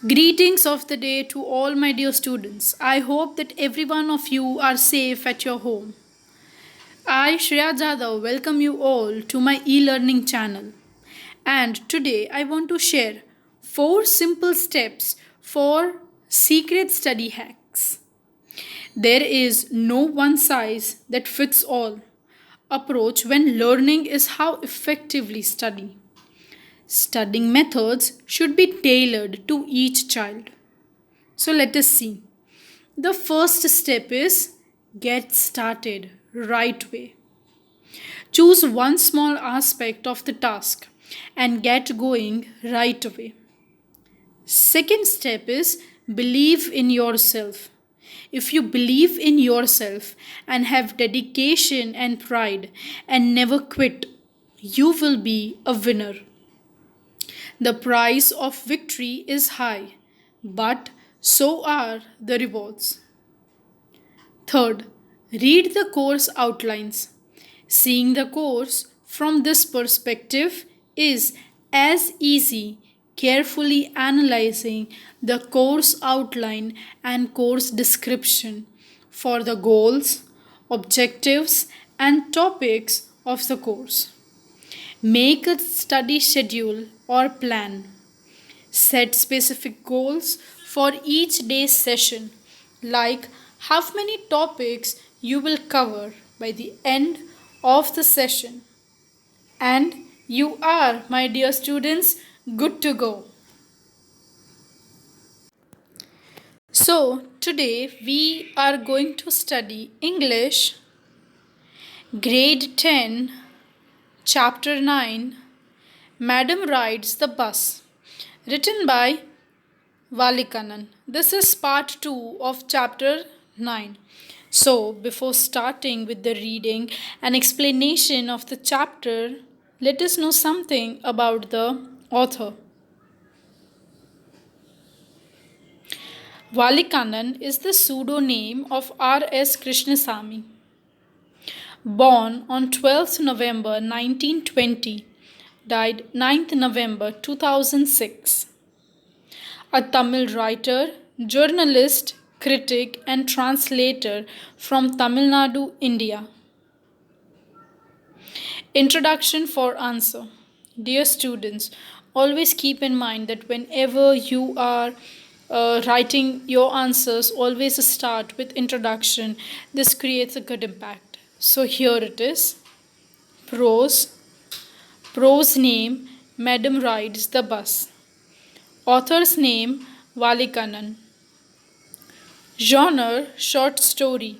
Greetings of the day to all my dear students. I hope that every one of you are safe at your home. I, Shreya Jadhav, welcome you all to my e-learning channel. And today I want to share 4 simple steps for secret study hacks. There is no one size that fits all approach when learning is how effectively study. Studying methods should be tailored to each child. So let us see. The first step is get started right way. Choose one small aspect of the task and get going right away. Second step is believe in yourself. If you believe in yourself and have dedication and pride and never quit, you will be a winner. The price of victory is high, but so are the rewards. Third, read the course outlines. Seeing the course from this perspective is as easy carefully analyzing the course outline and course description for the goals, objectives, and topics of the course. Make a study schedule or plan. Set specific goals for each day's session, like how many topics you will cover by the end of the session. And you are, my dear students, good to go. So, today we are going to study English, grade 10, chapter 9, Madam Rides the Bus, written by Valikanan. This is part 2 of chapter 9. So, before starting with the reading and explanation of the chapter, let us know something about the author. Valikanan is the pseudonym of R.S. Krishnasamy. Born on 12th November 1920, died 9th November 2006. A Tamil writer, journalist, critic, and translator from Tamil Nadu, India. Introduction for answer. Dear students, always keep in mind that whenever you are writing your answers, always start with introduction. This creates a good impact. So here it is. Prose. Prose name, Madam Rides the Bus. Author's name, Valikanan. Genre, short story.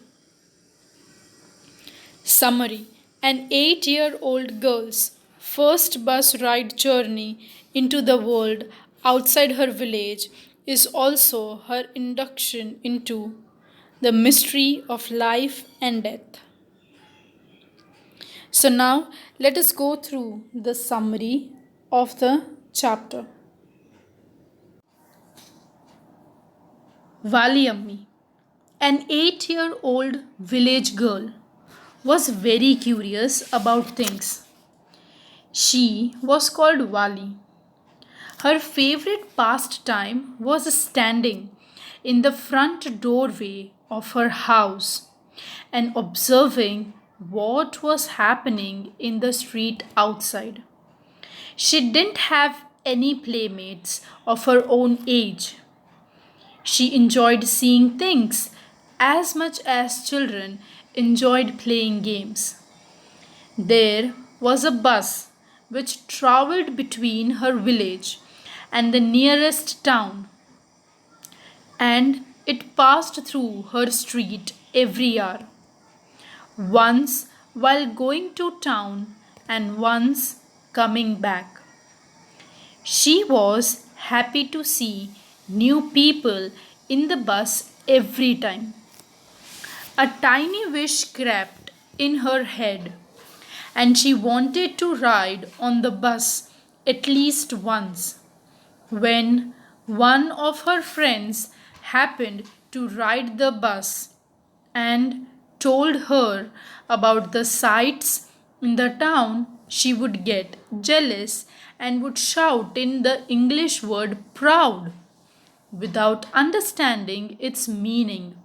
Summary. An 8-year-old girl's first bus ride journey into the world outside her village is also her induction into the mystery of life and death. So now let us go through the summary of the chapter. Valiammi, an 8-year-old village girl, was very curious about things. She was called Vali. Her favorite pastime was standing in the front doorway of her house and observing what was happening in the street outside. She didn't have any playmates of her own age. She enjoyed seeing things as much as children enjoyed playing games. There was a bus which travelled between her village and the nearest town, and it passed through her street every hour. Once while going to town and once coming back. She was happy to see new people in the bus every time. A tiny wish crept in her head, and she wanted to ride on the bus at least once. When one of her friends happened to ride the bus and told her about the sights in the town, she would get jealous and would shout in the English word proud. without understanding its meaning.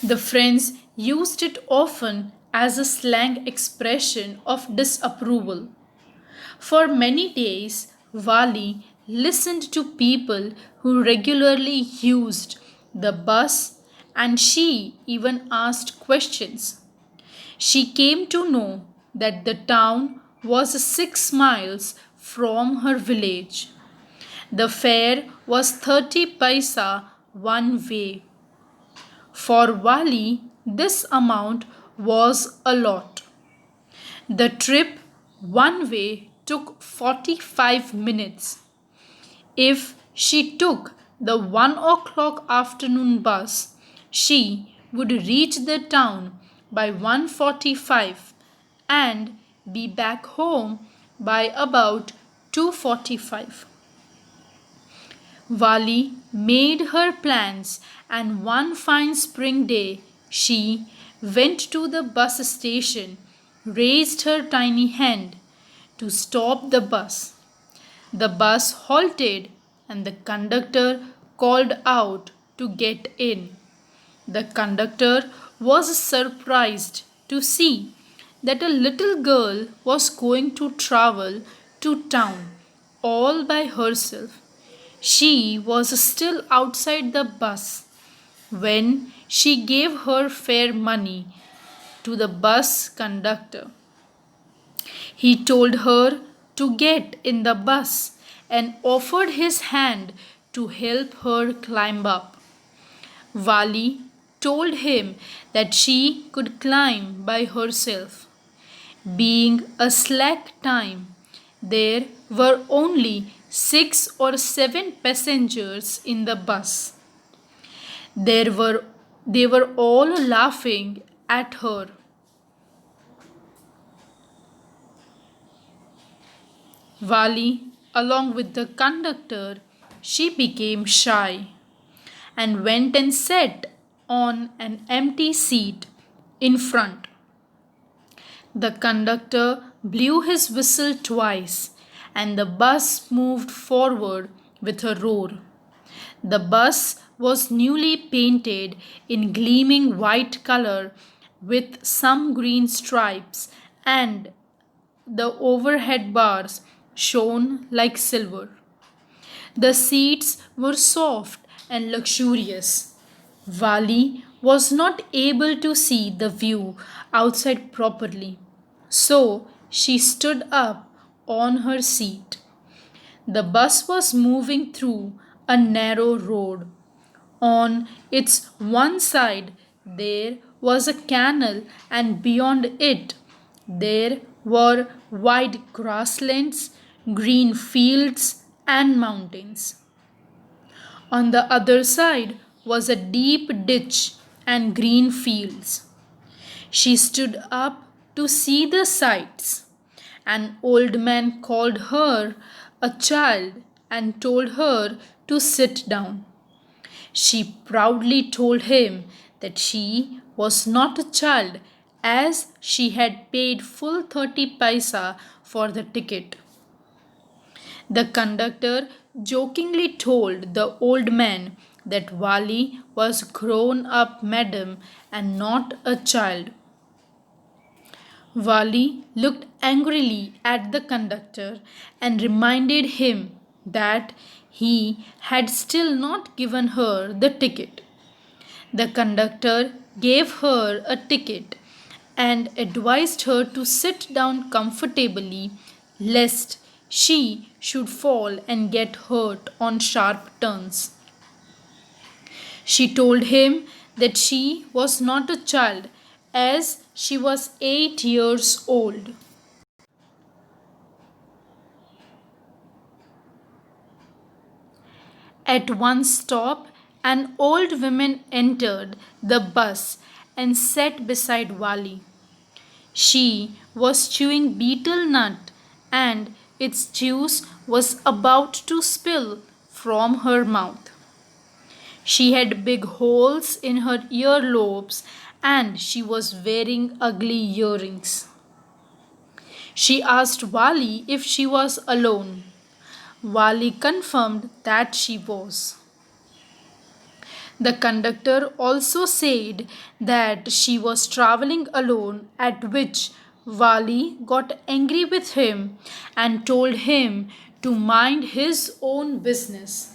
The friends used it often as a slang expression of disapproval. For many days, Wali listened to people who regularly used the bus, and she even asked questions. She came to know that the town was 6 miles from her village. The fare was 30 paisa one way. For Wali, this amount was a lot. The trip one way took 45 minutes. If she took the 1 o'clock afternoon bus, she would reach the town by 1:45 and be back home by about 2:45. Vali made her plans, and one fine spring day she went to the bus station, raised her tiny hand to stop the bus. The bus halted, and the conductor called out to get in. The conductor was surprised to see that a little girl was going to travel to town all by herself. She was still outside the bus when she gave her fare money to the bus conductor. He told her to get in the bus and offered his hand to help her climb up. Vali told him that she could climb by herself. Being a slack time, there were only 6 or 7 passengers in the bus. There were, they were all laughing at her. Vali, along with the conductor, she became shy and went and sat on an empty seat in front. The conductor blew his whistle twice, and the bus moved forward with a roar. The bus was newly painted in gleaming white color with some green stripes, and the overhead bars shone like silver. The seats were soft and luxurious. Vali was not able to see the view outside properly, so she stood up on her seat. The bus was moving through a narrow road. On its one side, there was a canal, and beyond it, there were wide grasslands, green fields, and mountains. On the other side was a deep ditch and green fields. She stood up to see the sights. An old man called her a child and told her to sit down. She proudly told him that she was not a child, as she had paid full 30 paisa for the ticket. The conductor jokingly told the old man that Wali was grown up madam and not a child. Wali looked angrily at the conductor and reminded him that he had still not given her the ticket. The conductor gave her a ticket and advised her to sit down comfortably lest she should fall and get hurt on sharp turns. She told him that she was not a child, as she was 8 years old. At one stop, an old woman entered the bus and sat beside Wali. She was chewing betel nut, and its juice was about to spill from her mouth. She had big holes in her earlobes, and she was wearing ugly earrings. She asked Wali if she was alone. Wali confirmed that she was. The conductor also said that she was traveling alone, at which Wali got angry with him and told him to mind his own business.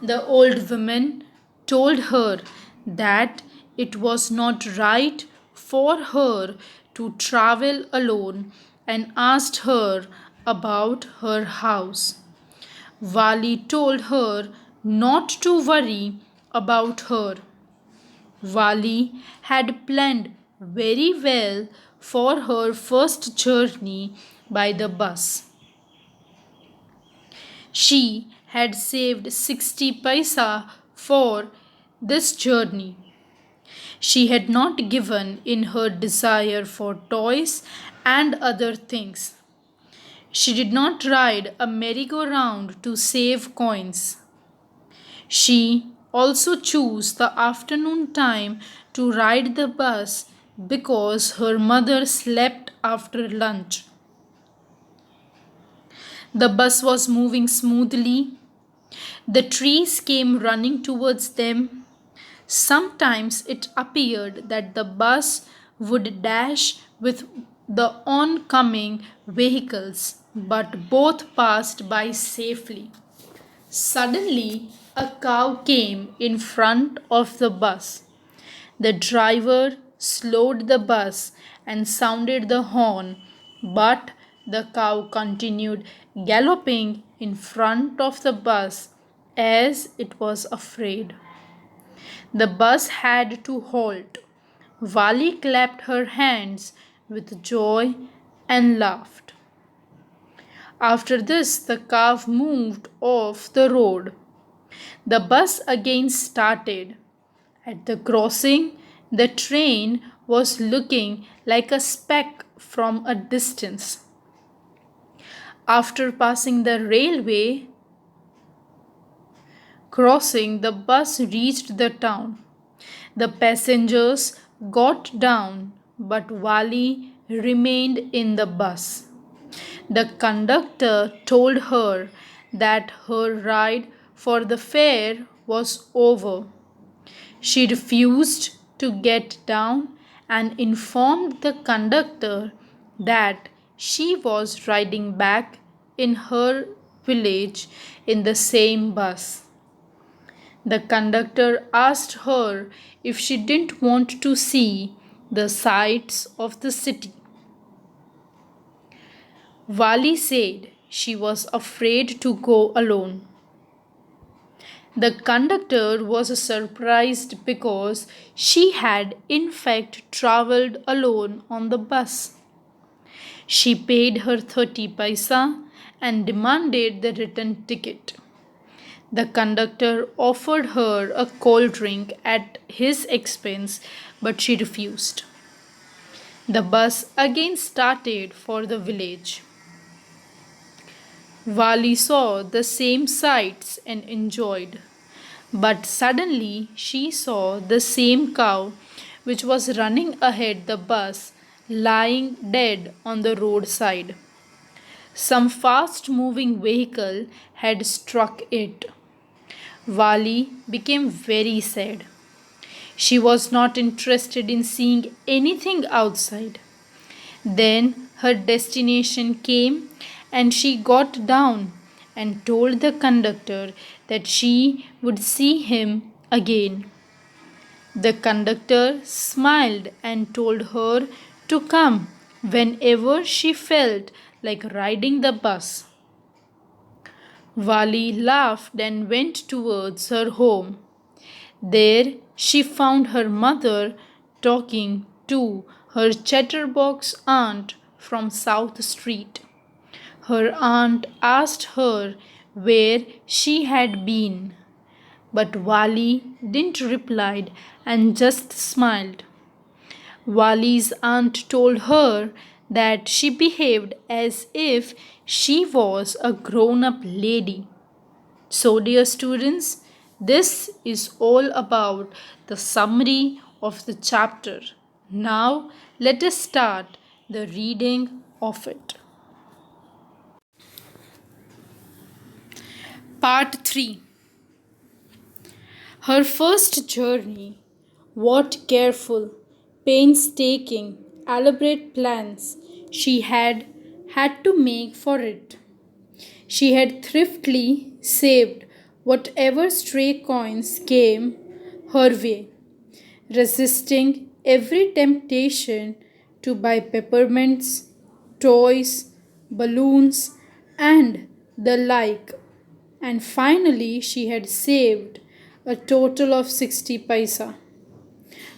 The old woman told her that it was not right for her to travel alone and asked her about her house. Wali told her not to worry about her. Wali had planned very well for her first journey by the bus. She had saved 60 paisa for this journey. She had not given in her desire for toys and other things. She did not ride a merry-go-round to save coins. She also chose the afternoon time to ride the bus because her mother slept after lunch. The bus was moving smoothly. The trees came running towards them. Sometimes it appeared that the bus would dash with the oncoming vehicles, but both passed by safely. Suddenly, a cow came in front of the bus. The driver slowed the bus and sounded the horn, but the cow continued galloping in front of the bus as it was afraid. The bus had to halt. Wali clapped her hands with joy and laughed. After this, the cow moved off the road. The bus again started. At the crossing, the train was looking like a speck from a distance. After passing the railway crossing, the bus reached the town. The passengers got down, but Wali remained in the bus. The conductor told her that her ride for the fare was over. She refused to get down and informed the conductor that she was riding back in her village in the same bus. The conductor asked her if she didn't want to see the sights of the city. Wali said she was afraid to go alone. The conductor was surprised because she had in fact travelled alone on the bus. She paid her 30 paisa and demanded the return ticket. The conductor offered her a cold drink at his expense, but she refused. The bus again started for the village. Wali saw the same sights and enjoyed. But suddenly she saw the same cow which was running ahead the bus lying dead on the roadside. Some fast moving vehicle had struck it. Wali became very sad. She was not interested in seeing anything outside. Then her destination came and she got down and told the conductor that she would see him again. The conductor smiled and told her to come whenever she felt like riding the bus. Wali laughed and went towards her home. There she found her mother talking to her chatterbox aunt from South Street. Her aunt asked her where she had been, but Wali didn't reply and just smiled. Wali's aunt told her that she behaved as if she was a grown up lady. So, dear students, this is all about the summary of the chapter. Now, let us start the reading of it. Part 3. Her first journey. What careful, painstaking, elaborate plans she had to make for it. She had thriftily saved whatever stray coins came her way, resisting every temptation to buy peppermints, toys, balloons, and the like. And finally, she had saved a total of 60 paisa.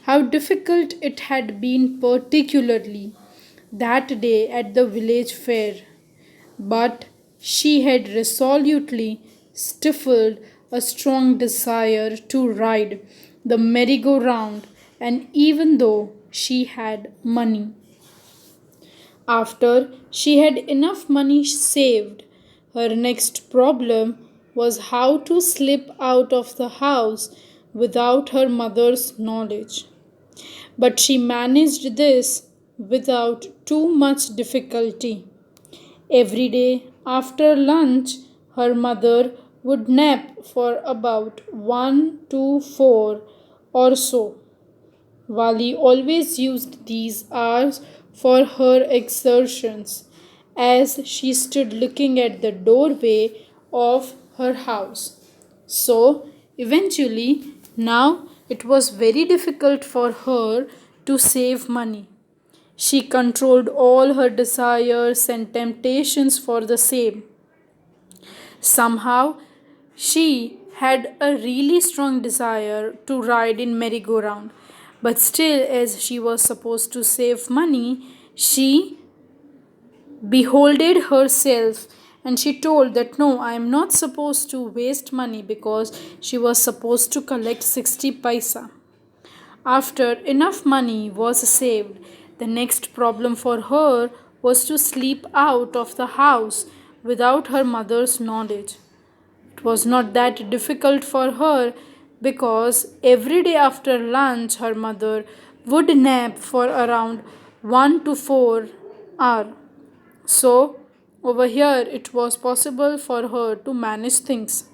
How difficult it had been, particularly that day at the village fair. But she had resolutely stifled a strong desire to ride the merry-go-round, and even though she had money, after she had enough money saved, her next problem was how to slip out of the house without her mother's knowledge. But she managed this without too much difficulty. Every day after lunch, her mother would nap for about 1 to 4 or so. Wali always used these hours for her exertions as she stood looking at the doorway of her house. So, eventually, now it was very difficult for her to save money. She controlled all her desires and temptations for the same. Somehow, she had a really strong desire to ride in merry-go-round. But still, as she was supposed to save money, she beholded herself and she told that no, I am not supposed to waste money because she was supposed to collect 60 paisa. After enough money was saved, the next problem for her was to sleep out of the house without her mother's knowledge. It was not that difficult for her because every day after lunch her mother would nap for around 1 to 4 hours. So, over here it was possible for her to manage things,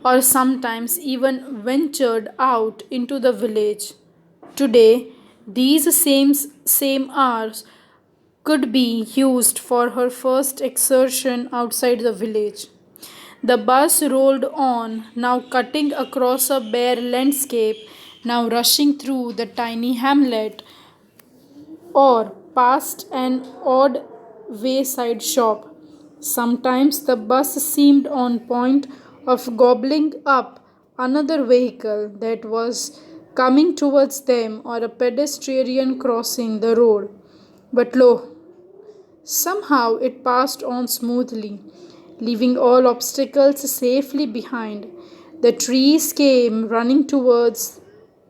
or sometimes even ventured out into the village. Today, these same hours could be used for her first exertion outside the village. The bus rolled on, now cutting across a bare landscape, now rushing through the tiny hamlet, or past an odd wayside shop. Sometimes the bus seemed on point of gobbling up another vehicle that was coming towards them, or a pedestrian crossing the road. But lo, somehow it passed on smoothly, leaving all obstacles safely behind. The trees came running towards,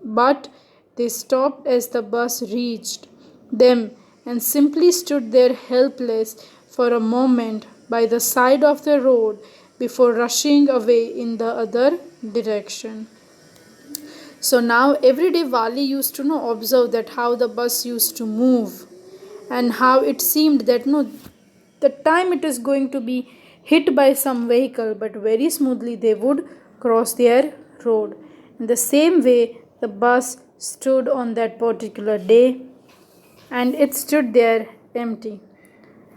but they stopped as the bus reached them and simply stood there helpless for a moment by the side of the road before rushing away in the other direction. So now every day Vali used to know observe that how the bus used to move, and how it seemed that no, the time it is going to be hit by some vehicle, but very smoothly they would cross their road. In the same way, the bus stood on that particular day, and it stood there empty.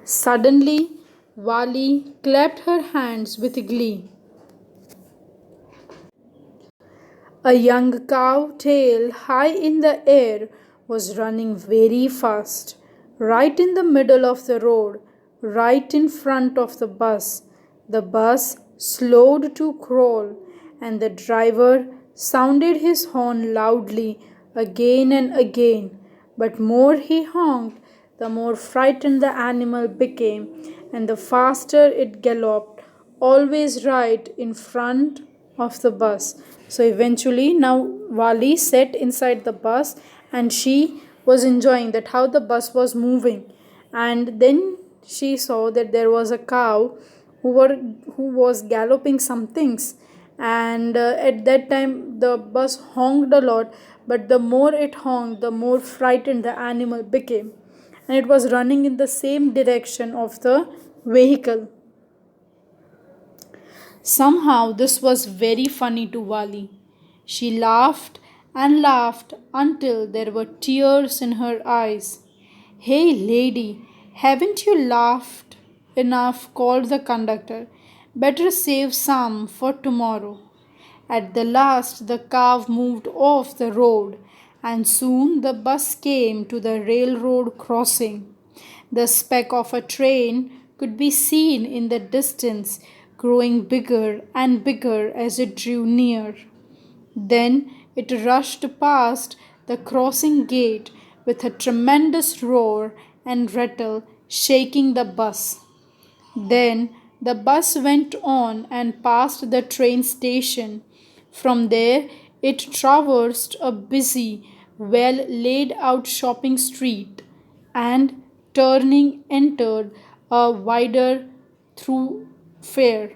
Suddenly, Vali clapped her hands with glee. A young cow, tail high in the air, was running very fast, right in the middle of the road, right in front of the bus. The bus slowed to crawl, and the driver sounded his horn loudly again and again. But more he honked, the more frightened the animal became, and the faster it galloped, always right in front of the bus. So eventually, now Vali sat inside the bus and she was enjoying that how the bus was moving. And then she saw that there was a cow who was galloping some things. And at that time, the bus honked a lot, but the more it honked, the more frightened the animal became. And it was running in the same direction of the vehicle. Somehow, this was very funny to Wali. She laughed and laughed until there were tears in her eyes. Hey, lady, haven't you laughed enough? Called the conductor. Better save some for tomorrow. At the last, the car moved off the road, and soon the bus came to the railroad crossing. The speck of a train could be seen in the distance, growing bigger and bigger as it drew near. Then it rushed past the crossing gate with a tremendous roar and rattle, shaking the bus. Then the bus went on and passed the train station. From there, it traversed a busy, well laid out shopping street and, turning, entered a wider thoroughfare.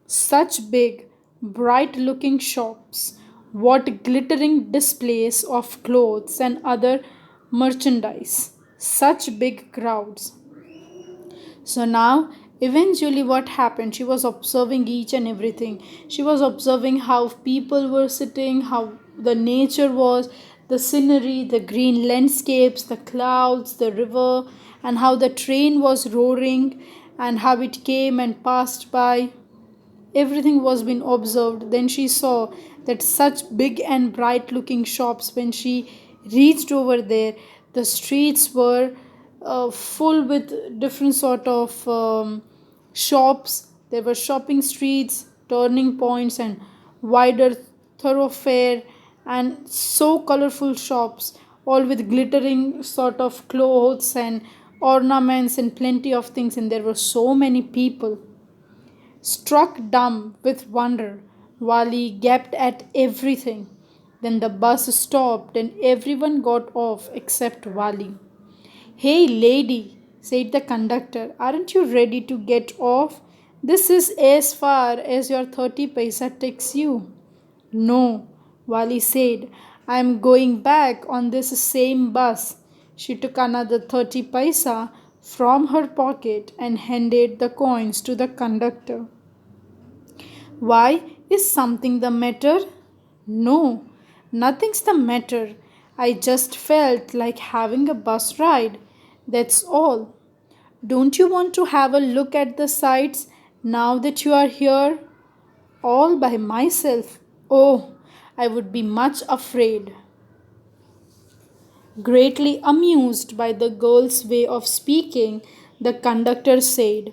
Such big, bright looking shops, what glittering displays of clothes and other merchandise, such big crowds. So now, eventually, what happened? She was observing each and everything. She was observing how people were sitting, how the nature was, the scenery, the green landscapes, the clouds, the river, and how the train was roaring and how it came and passed by. Everything was being observed. Then she saw that such big and bright looking shops. When she reached over there, the streets were full with different sort of shops. There were shopping streets, turning points, and wider thoroughfare, and so colorful shops, all with glittering sort of clothes and ornaments and plenty of things. And there were so many people. Struck dumb with wonder, Wali gaped at everything. Then the bus stopped and everyone got off except Wali. Hey, lady, said the conductor, aren't you ready to get off? This is as far as your 30 paisa takes you. No, Wali said, I am going back on this same bus. She took another 30 paisa from her pocket and handed the coins to the conductor. Why? Is something the matter? No, nothing's the matter. I just felt like having a bus ride. That's all. Don't you want to have a look at the sights now that you are here? All by myself. Oh, I would be much afraid. Greatly amused by the girl's way of speaking, the conductor said,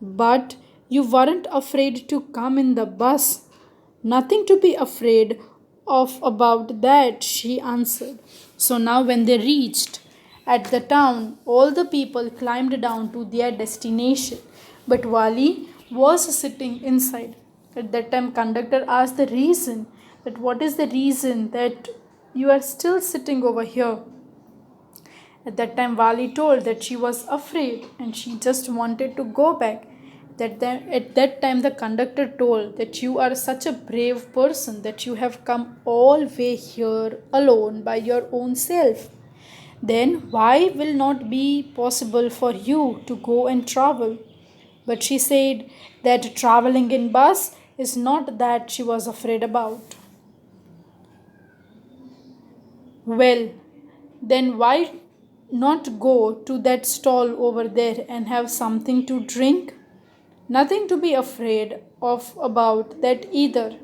but you weren't afraid to come in the bus. Nothing to be afraid of about that, she answered. So now, when they reached at the town, all the people climbed down to their destination, but Wali was sitting inside. At that time, conductor asked the reason, that what is the reason that you are still sitting over here. At that time, Vali told that she was afraid and she just wanted to go back. At that time, the conductor told that you are such a brave person that you have come all way here alone by your own self. Then why will not be possible for you to go and travel? But she said that traveling in bus is not that she was afraid about. Well, then why not go to that stall over there and have something to drink? Nothing to be afraid of about that either.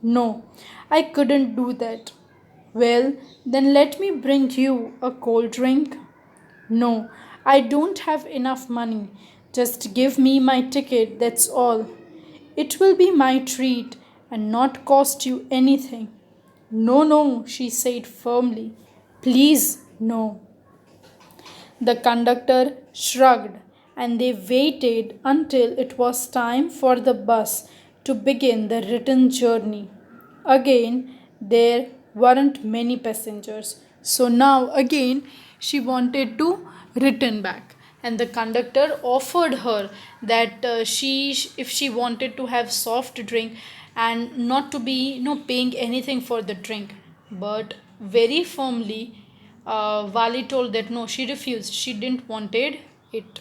No, I couldn't do that. Well, then let me bring you a cold drink. No, I don't have enough money. Just give me my ticket, that's all. It will be my treat and not cost you anything. No, no, she said firmly. Please, no. The conductor shrugged and they waited until it was time for the bus to begin the return journey. Again, there weren't many passengers. So now again she wanted to return back. And the conductor offered her that if she wanted to have soft drink and not to be paying anything for the drink, but very firmly Vali told that no, she refused. She didn't wanted it.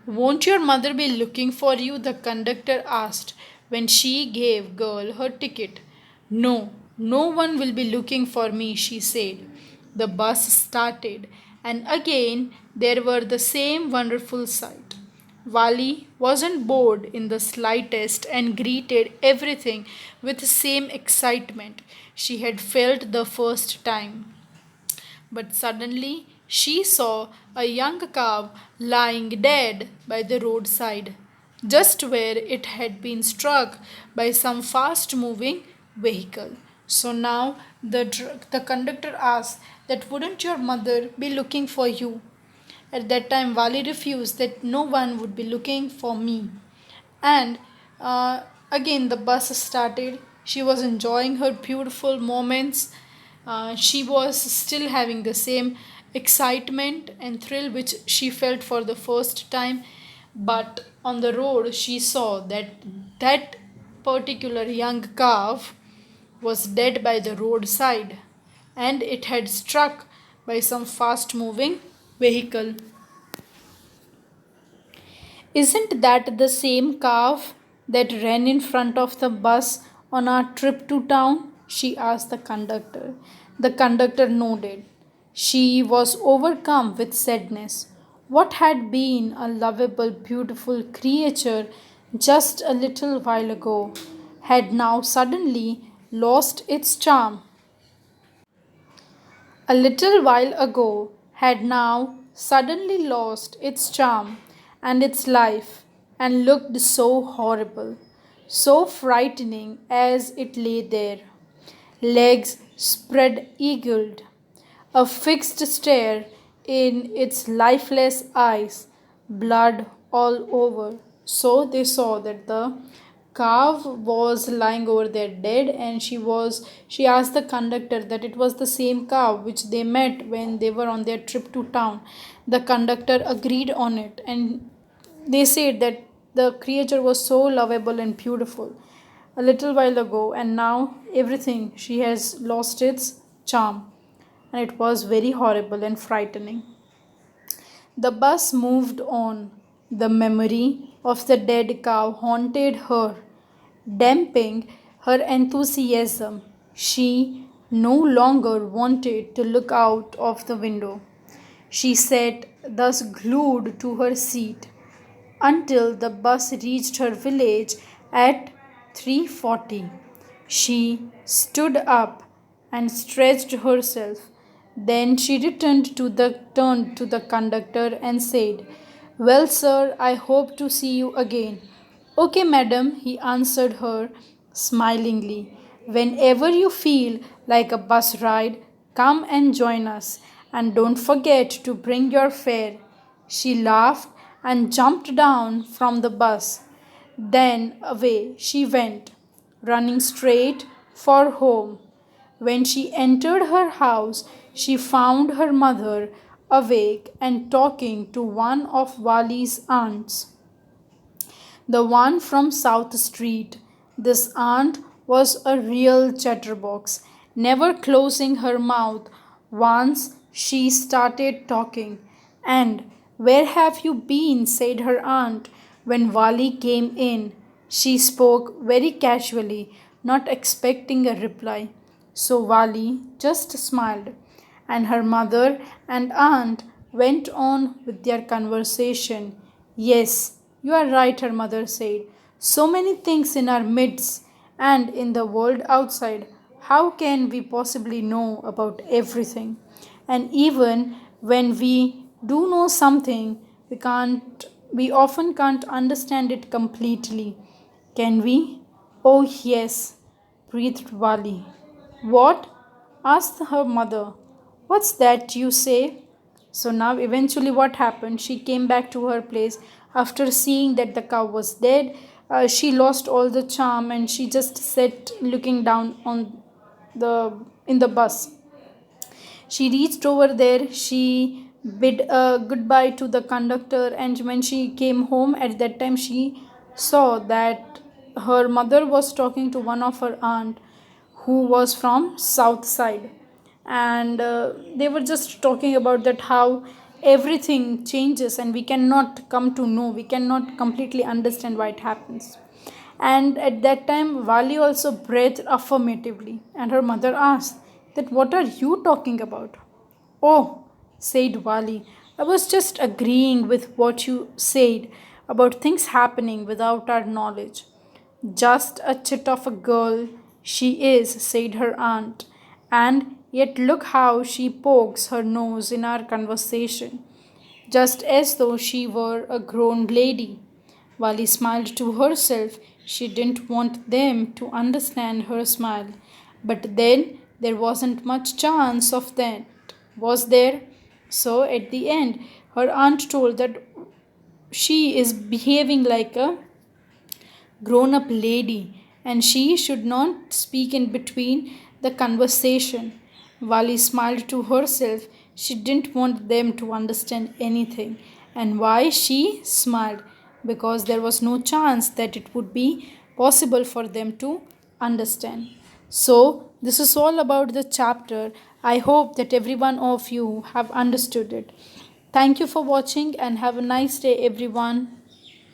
Won't your mother be looking for you? The conductor asked when she gave girl her ticket. No, no one will be looking for me, she said. The bus started, and again there were the same wonderful sight. Wali wasn't bored in the slightest and greeted everything with the same excitement she had felt the first time. But suddenly she saw a young cow lying dead by the roadside, just where it had been struck by some fast moving vehicle. So now the conductor asked that wouldn't your mother be looking for you? At that time, Wali refused that no one would be looking for me. And again, the bus started. She was enjoying her beautiful moments. She was still having the same excitement and thrill which she felt for the first time. But on the road, she saw that that particular young calf was dead by the roadside and it had struck by some fast moving vehicle. Isn't that the same calf that ran in front of the bus on our trip to town? She asked the conductor. The conductor nodded. She was overcome with sadness. What had been a lovable, beautiful creature just a little while ago had now suddenly lost its charm. A little while ago had now suddenly lost its charm and its life and looked so horrible, so frightening as it lay there, legs spread eagled, a fixed stare in its lifeless eyes, blood all over. So they saw that the calf was lying over there dead, and she asked the conductor that it was the same calf which they met when they were on their trip to town. The conductor agreed on it, and they said that the creature was so lovable and beautiful a little while ago, and now everything she has lost its charm, and it was very horrible and frightening. The bus moved on. The memory of the dead cow haunted her, damping her enthusiasm. She no longer wanted to look out of the window. She sat thus glued to her seat until the bus reached her village at 3:40. She stood up and stretched herself. Then she turned to the conductor and said, "Well, sir, I hope to see you again." "Okay, madam," he answered her smilingly. "Whenever you feel like a bus ride, come and join us. And don't forget to bring your fare." She laughed and jumped down from the bus. Then away she went, running straight for home. When she entered her house, she found her mother awake and talking to one of Wali's aunts, the one from South Street. This aunt was a real chatterbox, never closing her mouth once she started talking. "And where have you been?" said her aunt when Wali came in. She spoke very casually, not expecting a reply. So Wali just smiled, and her mother and aunt went on with their conversation. "Yes, you are right," her mother said. "So many things in our midst and in the world outside. How can we possibly know about everything? And even when we do know something, we often can't understand it completely. Can we?" "Oh, yes," breathed Wali. "What?" asked her mother. "What's that you say?" So now, eventually, what happened? She came back to her place after seeing that the cow was dead. She lost all the charm and she just sat looking down on the in the bus. She reached over there. She bid goodbye to the conductor, and when she came home, at that time she saw that her mother was talking to one of her aunt who was from south side, and they were just talking about that how everything changes and we cannot come to know, we cannot completely understand why it happens. And at that time, Vali also breathed affirmatively, and her mother asked, that what are you talking about? Oh, said Vali, I was just agreeing with what you said about things happening without our knowledge. Just a chit of a girl she is, said her aunt, and yet look how she pokes her nose in our conversation, just as though she were a grown lady. Wally smiled to herself. She didn't want them to understand her smile. But then there wasn't much chance of that, was there? So at the end, her aunt told that she is behaving like a grown up lady and she should not speak in between the conversation. Wally smiled to herself. She didn't want them to understand anything. And why she smiled? Because there was no chance that it would be possible for them to understand. So, this is all about the chapter. I hope that every one of you have understood it. Thank you for watching and have a nice day, everyone.